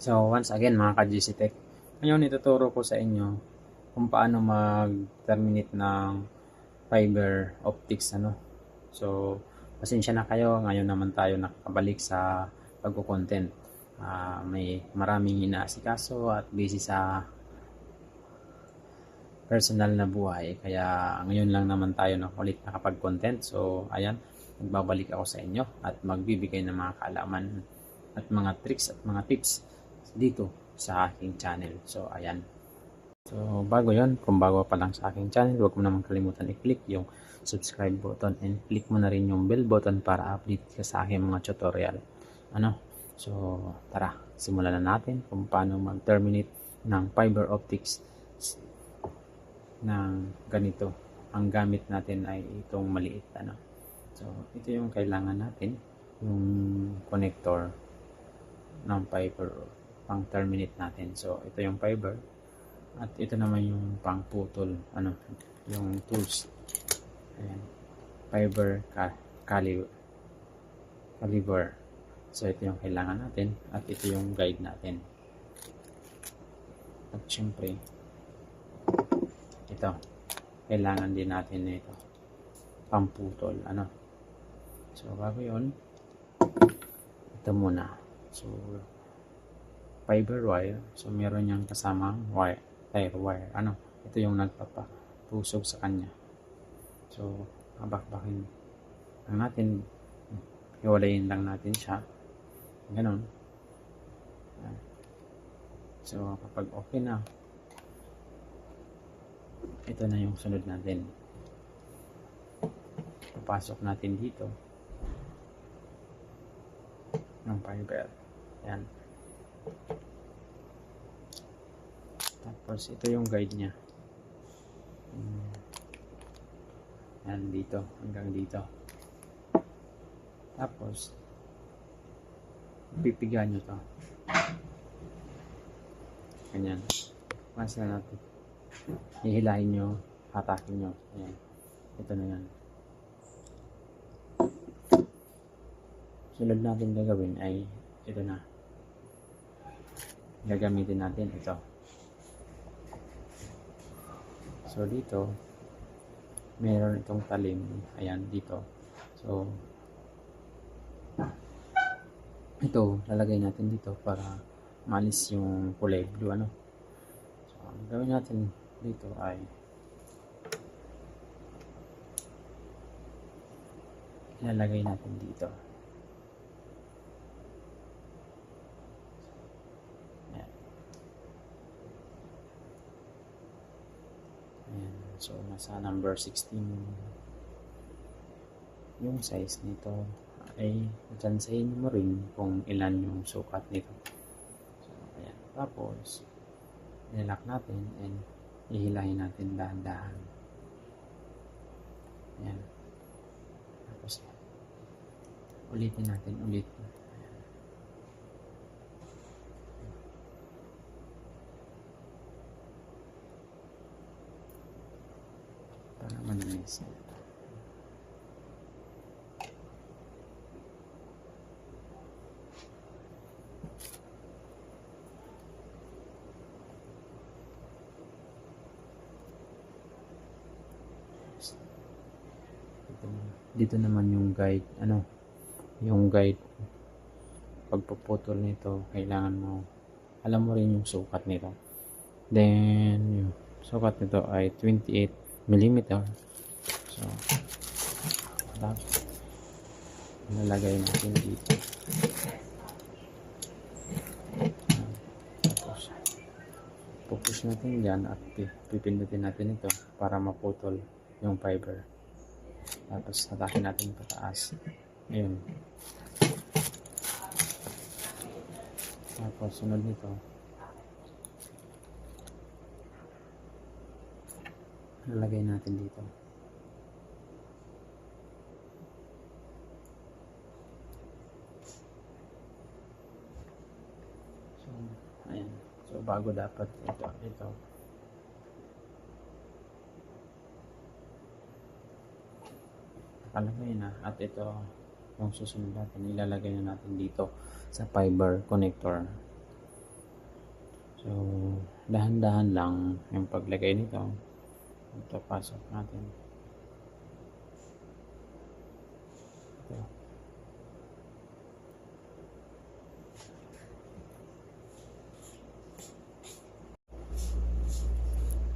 So once again mga ka-GC Tech, ngayon ituturo ko sa inyo kung paano mag-terminate ng fiber optics So pasensya na kayo, ngayon naman tayo nakabalik sa pagko-content. May maraming inaasikaso at busy sa personal na buhay, kaya ngayon lang naman tayo ulit nakapag-content. So ayan, magbabalik ako sa inyo at magbibigay ng mga kaalaman at mga tricks at mga tips dito sa aking channel. So ayan. So bago yon, kung bago pa lang sa aking channel, huwag mo naman kalimutan i-click yung subscribe button and click mo na rin yung bell button para update ka sa aking mga tutorial. So tara, simulan na natin kung paano mag-terminate ng fiber optics ng ganito. Ang gamit natin ay itong maliit So ito yung kailangan natin, yung connector ng fiber pang terminate natin. So ito yung fiber at ito naman yung pang putol, yung tools. Ayan, fiber caliber. So ito yung kailangan natin at ito yung guide natin. At syempre ito, kailangan din natin ito, pamputol, So bago yun, ito muna. So fiber wire, so meron niyang kasamang wire, wire, ito yung nagpapatusog sa kanya. So babakbakin lang natin, hiwalayin lang natin siya, ganun. So kapag okay na, ito na yung sunod natin. Papasok natin dito ng fiber. Yan. Tapos ito yung guide niya. Yan, dito hanggang dito. Tapos pipigan nyo to. Ganyan. Once na natin, hihilahin nyo, hatakin nyo. Ayan. Ito na yan. Sunod natin gagawin ay ito na. Gagamitin natin ito. So dito, meron itong talim. Ayan, dito. So ito, lalagay natin dito para maalis yung kulay blue. So ang gawin natin dito ay ilalagay natin dito. Ayan. So nasa number 16 yung size nito. Ay dyansayin mo rin kung ilan yung sukat nito. So ayan. Tapos nilock natin and ihilahin natin dahan-dahan. Ayan. Tapos ulitin natin ulit. Ayan. Para manalis. Dito naman yung guide, yung guide pagpuputol nito, kailangan mo alam mo rin yung sukat nito. Then yung sukat nito ay 28mm. So nalagay natin dito. Tapos pupush natin dyan at pipindutin natin ito para maputol yung fiber. Tapos hatakin natin pataas. Ayun. Tapos sunod nito, nalagay natin dito. So ayan. So bago dapat ito nakalagay na, at ito yung susunod natin, ilalagay na natin dito sa fiber connector. So, dahan-dahan lang yung paglagay nito. Ito, pasok natin. Ito.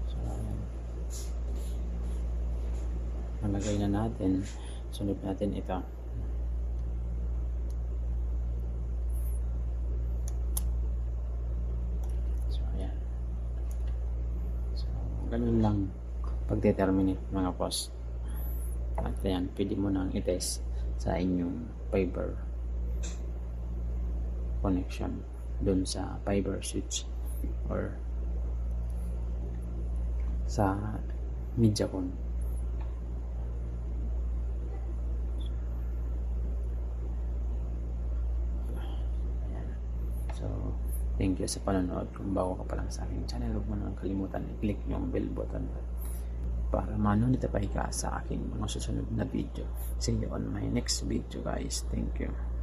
So, ayan. Nalagay na natin. Sunod natin ito. So, ayan. So, ganun lang pag-determinate mga boss. At ayan, pwede mo nang i-test sa inyong fiber connection dun sa fiber switch or sa MediaCon. Ayan. So, thank you sa panonood. Kung bago ka pa lang sa aking channel, huwag mo nang kalimutan i-click yung bell button para ma-notify ka sa aking mga susunod na video. See you on my next video guys. Thank you.